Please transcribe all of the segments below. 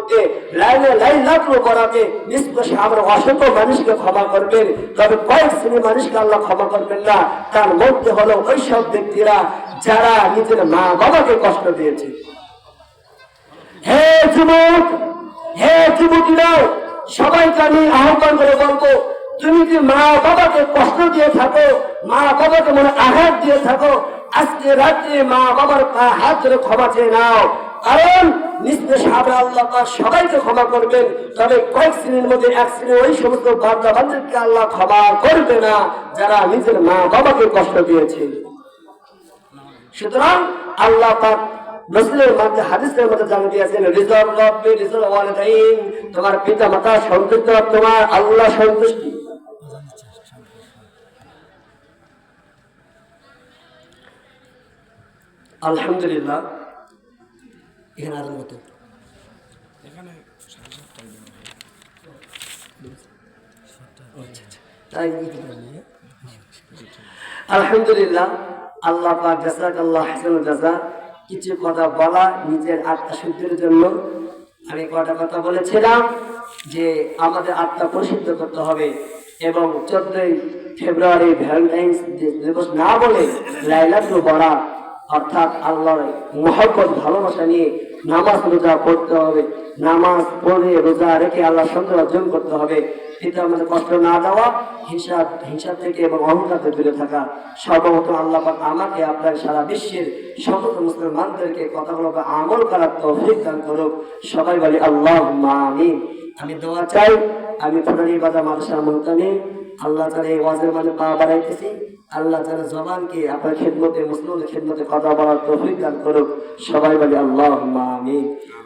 মধ্যে লাইনে লাইন লাগলো করাতে নিষ্পেষে আমরা অসংখ্য মানুষকে ক্ষমা করবেন, তবে কয়েক শ্রেণী মানুষকে আল্লাহ ক্ষমা করবেন না। তার মধ্যে হলো ওই সব ব্যক্তিরা যারা নিজের মা বাবাকে কষ্ট দিয়েছে। হে যুবক, হে যুবতীরা, সবাইকে আমি আহ্বান করে বলবো, তুমি যদি মা বাবাকে কষ্ট দিয়ে থাকো, মা বাবাকে মনে আঘাত দিয়ে থাকো, আজকে রাত্রে মা বাবার হাত ধরে ক্ষমা চেয়ে নাও। কারণ নিষ্পেষে আল্লাহ সবাইকে ক্ষমা করবেন, তবে কয়েক শ্রেণীর মধ্যে এক শ্রেণী ওই সমস্ত বান্দাবান্দিকে আল্লাহ ক্ষমা করবে না যারা নিজের মা বাবাকে কষ্ট দিয়েছে। সুতরাং আল্লাহ পাক রাসূলের মধ্যে হাদিসের মধ্যে জানিয়ে দিয়েছেন, রিজাল রাব্বি রিজাল ওয়ালিদাইন, তোমার পিতা মাতা সন্তুষ্ট, তোমার আল্লাহ সন্তুষ্টি। আলহামদুলিল্লাহ, এখানে আর মতো এখানে আলহামদুলিল্লাহ, আল্লাহ পাক জাযাকাল্লাহু আহসানুল জাযা। কিছু কথা বলা নিজের আত্মশুদ্ধির জন্য। আমি কটা কথা বলেছিলাম যে আমাদের আত্মা পরিশুদ্ধ করতে হবে এবং 14ই ফেব্রুয়ারি ভ্যালেন্টাইন্স দিবস না বলে লাইলাতুল বরাত অর্থাৎ আল্লাহর মহব্বত ভালোবাসা নিয়ে নামাজ রোজা পড়তে হবে। নামাজ পড়ে রোজা রেখে আল্লাহর সঙ্গে অর্জন করতে হবে। পিতা আমাদের কষ্ট না দেওয়া, হিংসা থেকে এবং অহংকার থেকে দূরে থাকা। সর্বপ্রথম আল্লাহ পাক আমাকে আপনার সারা বিশ্বের সমস্ত মুসলমানদেরকে কথাগুলোকে আমল করার তৌফিক দান করুক। সবাই বলি আল্লাহুম্মা আমিন। আমি দোয়া চাই, আমি ফুটানি বাজার মাদ্রাসার মুহতামি আল্লাহ তাআলা এই ওয়াজের মানে পা বাড়াইতেছি। আল্লাহ তাআলা জবানকে আপনার খিদমতে মুসলিমের খিদমতে কথা বলার তৌফিক দান করুক। সবাই বলি আল্লাহুম্মা আমিন।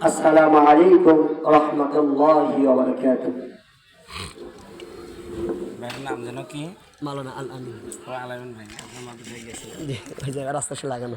আসসালামু আলাইকুম ওয়া রাহমাতুল্লাহি ওয়া বারাকাতুহু। ভাইয়ের নাম যেন কি? মাওলানা আল আমিন। আলামিন ভাই, আপনার মাথায় গেছে ওই জায়গায় রাস্তা সে লাগানো।